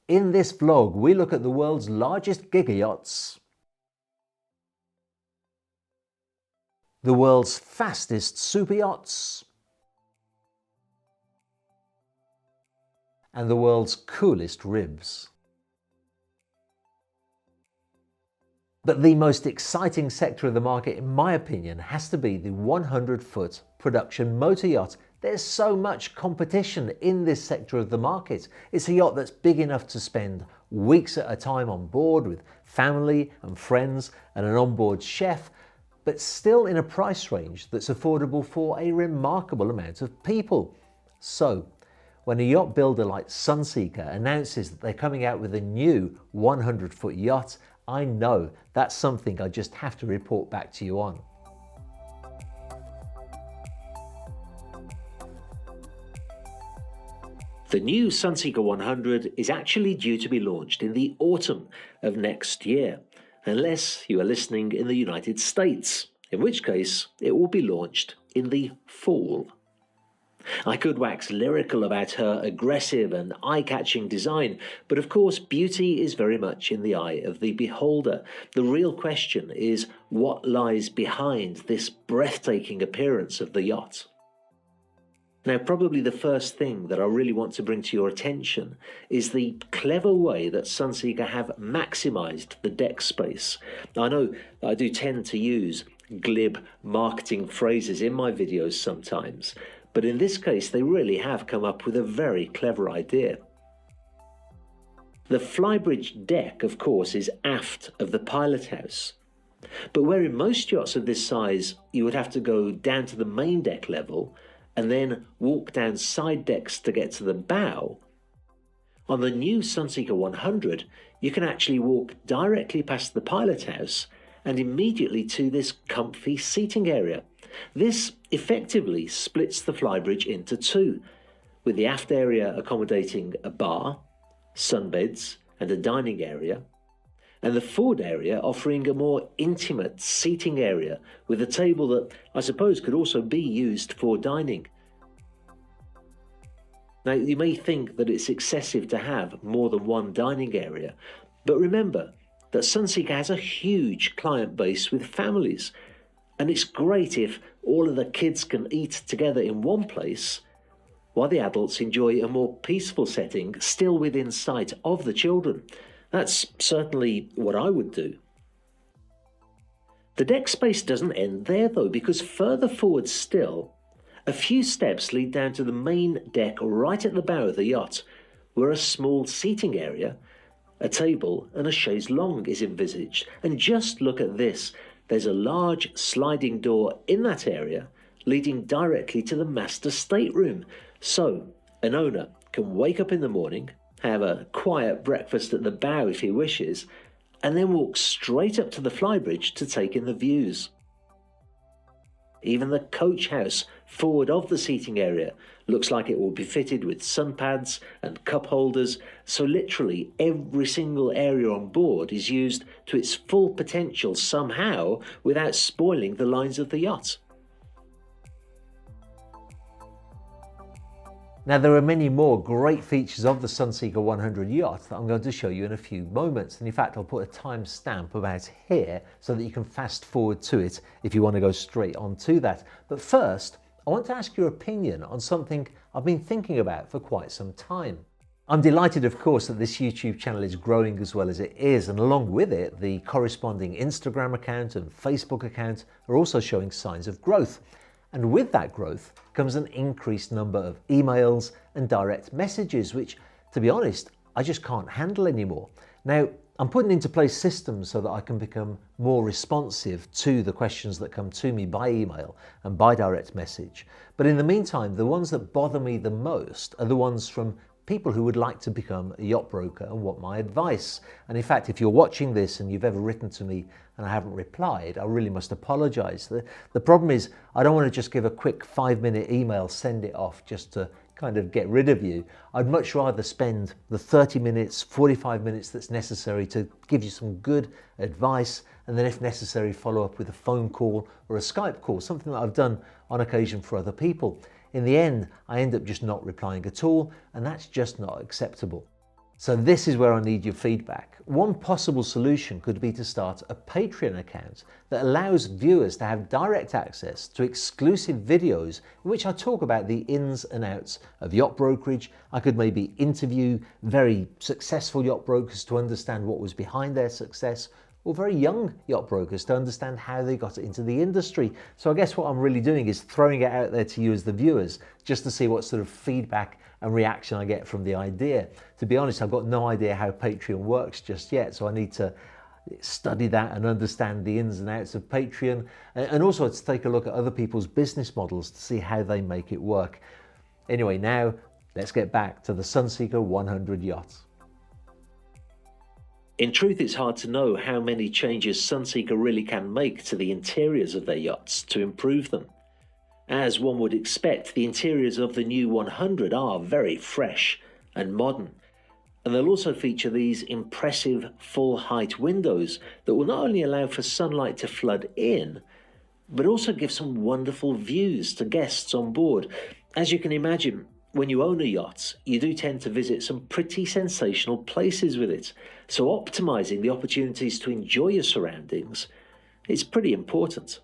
In this vlog, we look at the world's largest giga yachts, the world's fastest super yachts, and the world's coolest ribs. But the most exciting sector of the market, in my opinion, has to be the 100-foot production motor yacht. There's so much competition in this sector of the market. It's a yacht that's big enough to spend weeks at a time on board with family and friends and an onboard chef, but still in a price range that's affordable for a remarkable amount of people. So, when a yacht builder like Sunseeker announces that they're coming out with a new 100-foot yacht, I know that's something I just have to report back to you on. The new Sunseeker 100 is actually due to be launched in the autumn of next year, unless you are listening in the United States, in which case it will be launched in the fall. I could wax lyrical about her aggressive and eye-catching design, but of course beauty is very much in the eye of the beholder. The real question is what lies behind this breathtaking appearance of the yacht. Now, probably the first thing that I really want to bring to your attention is the clever way that Sunseeker have maximised the deck space. I know I do tend to use glib marketing phrases in my videos sometimes, but in this case they really have come up with a very clever idea. The flybridge deck, of course, is aft of the pilot house, but where in most yachts of this size you would have to go down to the main deck level and then walk down side decks to get to the bow, on the new Sunseeker 100 you can actually walk directly past the pilot house and immediately to this comfy seating area. This effectively splits the flybridge into two, with the aft area accommodating a bar, sunbeds and a dining area, and the forward area offering a more intimate seating area with a table that I suppose could also be used for dining. Now, you may think that it's excessive to have more than one dining area, but remember that Sunseeker has a huge client base with families, and it's great if all of the kids can eat together in one place, while the adults enjoy a more peaceful setting still within sight of the children. That's certainly what I would do. The deck space doesn't end there though, because further forward still, a few steps lead down to the main deck right at the bow of the yacht, where a small seating area, a table and a chaise longue is envisaged. And just look at this, there's a large sliding door in that area leading directly to the master stateroom. So an owner can wake up in the morning, have a quiet breakfast at the bow if he wishes, and then walk straight up to the flybridge to take in the views. Even the coach house forward of the seating area looks like it will be fitted with sun pads and cup holders, so literally every single area on board is used to its full potential somehow without spoiling the lines of the yacht. Now, there are many more great features of the Sunseeker 100 yacht that I'm going to show you in a few moments. And in fact, I'll put a time stamp about here so that you can fast forward to it if you want to go straight on to that. But first, I want to ask your opinion on something I've been thinking about for quite some time. I'm delighted, of course, that this YouTube channel is growing as well as it is, and along with it, the corresponding Instagram account and Facebook account are also showing signs of growth. And with that growth comes an increased number of emails and direct messages, which, to be honest, I just can't handle anymore. Now, I'm putting into place systems so that I can become more responsive to the questions that come to me by email and by direct message. But in the meantime, the ones that bother me the most are the ones from people who would like to become a yacht broker and want my advice. And in fact, if you're watching this and you've ever written to me and I haven't replied, I really must apologize. The problem is I don't want to just give a quick 5-minute email, send it off just to kind of get rid of you. I'd much rather spend the 30 minutes, 45 minutes that's necessary to give you some good advice, and then if necessary follow up with a phone call or a Skype call, something that I've done on occasion for other people. In the end, I end up just not replying at all, and that's just not acceptable. So this is where I need your feedback. One possible solution could be to start a Patreon account that allows viewers to have direct access to exclusive videos in which I talk about the ins and outs of yacht brokerage. I could maybe interview very successful yacht brokers to understand what was behind their success, or very young yacht brokers to understand how they got into the industry. So I guess what I'm really doing is throwing it out there to you as the viewers, just to see what sort of feedback and reaction I get from the idea. To be honest, I've got no idea how Patreon works just yet, so I need to study that and understand the ins and outs of Patreon, and also to take a look at other people's business models to see how they make it work. Anyway, now let's get back to the Sunseeker 100 yacht. In truth, it's hard to know how many changes Sunseeker really can make to the interiors of their yachts to improve them. As one would expect, the interiors of the new 100 are very fresh and modern, and they'll also feature these impressive full-height windows that will not only allow for sunlight to flood in, but also give some wonderful views to guests on board. As you can imagine, when you own a yacht, you do tend to visit some pretty sensational places with it, so optimizing the opportunities to enjoy your surroundings is pretty important.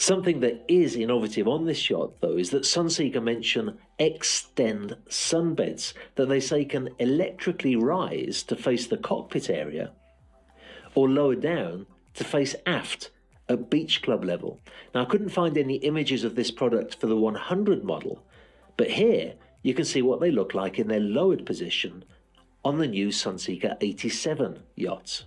Something that is innovative on this yacht, though, is that Sunseeker mention extend sunbeds that they say can electrically rise to face the cockpit area or lower down to face aft at beach club level. Now, I couldn't find any images of this product for the 100 model, but here you can see what they look like in their lowered position on the new Sunseeker 87 yacht.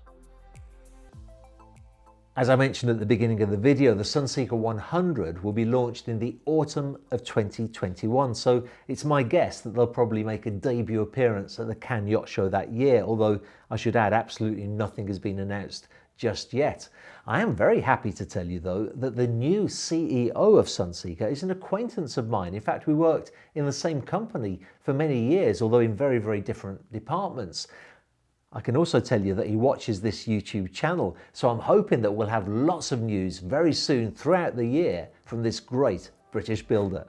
As I mentioned at the beginning of the video, the Sunseeker 100 will be launched in the autumn of 2021, so it's my guess that they'll probably make a debut appearance at the Cannes Yacht Show that year, although I should add absolutely nothing has been announced just yet. I am very happy to tell you, though, that the new CEO of Sunseeker is an acquaintance of mine. In fact, we worked in the same company for many years, although in very, very different departments. I can also tell you that he watches this YouTube channel, so I'm hoping that we'll have lots of news very soon throughout the year from this great British builder.